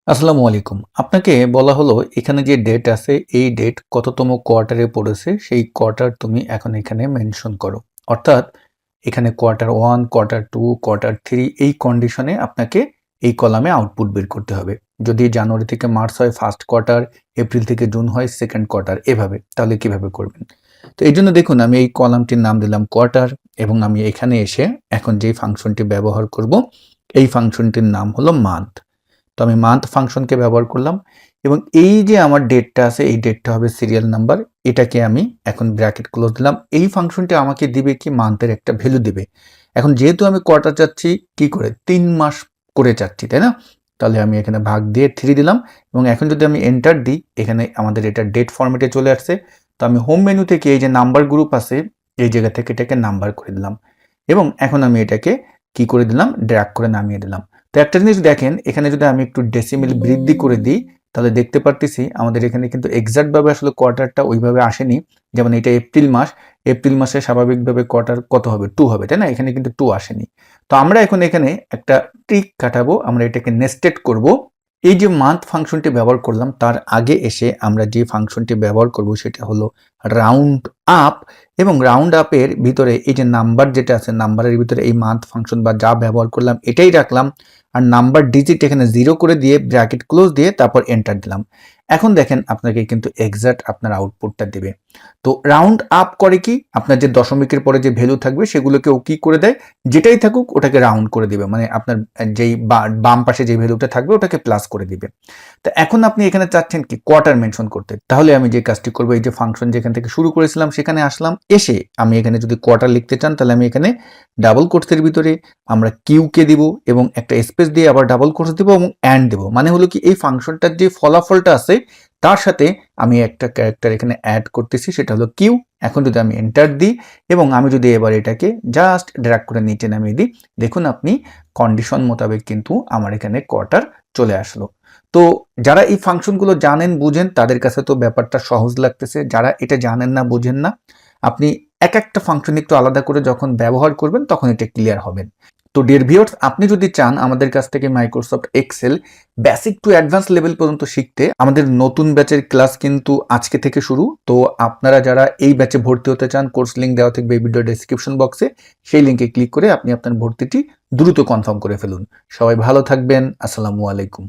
আসসালামু আলাইকুম। আপনাকে বলা হলো এখানে যে ডেট আছে এই ডেট কততম কোয়ার্টারে পড়েছে সেই কোয়ার্টার তুমি এখন এখানে মেনশন করো। অর্থাৎ এখানে কোয়ার্টার 1, কোয়ার্টার 2, কোয়ার্টার 3 এই কন্ডিশনে আপনাকে এই কলামে আউটপুট বের করতে হবে। যদি জানুয়ারি থেকে মার্চ হয় ফার্স্ট কোয়ার্টার, এপ্রিল থেকে জুন হয় সেকেন্ড কোয়ার্টার এভাবে। তাহলে কিভাবে করবেন? তো এইজন্য দেখুন আমি এই কলামটির নাম দিলাম কোয়ার্টার এবং আমি এখানে এসে এখন যে ফাংশনটি ব্যবহার করব এই ফাংশনটির নাম হলো মান্থ। তো আমি মান্থ ফাংশনকে ব্যবহার করলাম এবং এই যে আমার ডেটটা আছে এই ডেটটা হবে সিরিয়াল নাম্বার। এটাকে আমি এখন ব্র্যাকেট ক্লোজ দিলাম। এই ফাংশনটি আমাকে দিবে কি মান্থের একটা ভ্যালু দিবে। এখন যেহেতু আমি কোয়ার্টার চাচ্ছি কি করে 3 মাস করে চাচ্ছি, তাই না? তাহলে আমি এখানে ভাগ দিয়ে 3 দিলাম এবং এখন যদি আমি এন্টার দিই এখানে আমাদের এটা ডেট ফরম্যাটে চলে আসছে। তো আমি হোম মেনু থেকে এই যে নাম্বার গ্রুপ আছে এই জায়গা থেকে এটাকে নাম্বার করে দিলাম এবং এখন আমি এটাকে কি করে দিলাম ড্র্যাগ করে নামিয়ে দিলাম। তো একটা জিনিস দেখেন এখানে যদি আমি একটু ডেসিমেল বৃদ্ধি করে দিই তাহলে দেখতে পারতেছি আমাদের এখানে কিন্তু এক্সাক্ট ভাবে আসলে কোয়ার্টারটা ওইভাবে আসেনি। যেমন এটা এপ্রিল মাস, এপ্রিল মাসে স্বাভাবিকভাবে কোয়ার্টার কত হবে 2 হবে, তাই না? এখানে কিন্তু 2 আসেনি। তো আমরা এখন এখানে একটা ট্রিক খাটাবো, আমরা এটাকে নেস্টেড করব। এই যে মান্থ ফাংশনটি ব্যবহার করলাম তার আগে এসে আমরা যে ফাংশনটি ব্যবহার করব সেটা হলো রাউন্ড আপ এবং রাউন্ড আপের ভিতরে এই যে নাম্বার যেটা আছে নাম্বারের ভিতরে এই মান্থ ফাংশন বা যা ব্যবহার করলাম এটাই রাখলাম আর নাম্বার ডিজিট এখানে 0 করে দিয়ে ব্র্যাকেট ক্লোজ দিয়ে তারপর এন্টার দিলাম। এখন দেখেন আপনাকে কিন্তু এক্সাক্ট আপনার আউটপুটটা দিবে। তো রাউন্ড আপ করে কি আপনার যে দশমিকের পরে যে ভ্যালু থাকবে সেগুলোকে ও কি করে দেয়, যেটাই থাকুক ওটাকে রাউন্ড করে দিবে, মানে আপনার যেই বাম পাশে যে ভ্যালুটা থাকবে ওটাকে প্লাস করে দিবে। তো এখন আপনি এখানে চাচ্ছেন কি কোয়ার্টার মেনশন করতে, তাহলে আমি যে কাজটি করবো এই যে ফাংশন যেখান থেকে শুরু করেছিলাম সেখানে আসলাম, এসে আমি এখানে যদি কোয়ার্টার লিখতে চান তাহলে আমি এখানে ডাবল কোটসের ভিতরে আমরা কিউ কে দিব এবং একটা স্পেস দিয়ে আবার ডাবল কোটস দিব এবং অ্যান্ড দেব। মানে হলো কি এই ফাংশনটার যে ফলাফলটা আছে তার সাথে আমি একটা ক্যারেক্টার এখানে অ্যাড করতেছি সেটা হলো কিউ। এখন যদি আমি এন্টার দিই এবং আমি যদি এবার এটাকে জাস্ট ড্র্যাগ করে নিচে নামিয়ে দিই, দেখুন আপনি কন্ডিশন মোতাবেক কিন্তু আমার এখানে কোয়ার্টার চলে আসলো। তো যারা এই ফাংশনগুলো জানেন বুঝেন তাদের কাছে তো ব্যাপারটা সহজ লাগতেছে, যারা এটা জানেন না বুঝেন না আপনি এক একটা ফাংশন একটু আলাদা করে যখন ব্যবহার করবেন তখন এটা ক্লিয়ার হবেন। তো ডিয়ার ভিউয়ার্স, আপনি যদি চান আমাদের কাছ থেকে Microsoft Excel basic to advance level পর্যন্ত শিখতে, আমাদের নতুন ব্যাচের ক্লাস কিন্তু আজকে থেকে শুরু। তো আপনারা যারা এই ব্যাচে ভর্তি হতে চান কোর্স লিঙ্ক দেওয়া থাকবে এই ভিডিও ডেসক্রিপশন বক্সে, সেই লিঙ্কে ক্লিক করে আপনি আপনার ভর্তিটি দ্রুত কনফার্ম করে ফেলুন। সবাই ভালো থাকবেন। আসসালামু আলাইকুম।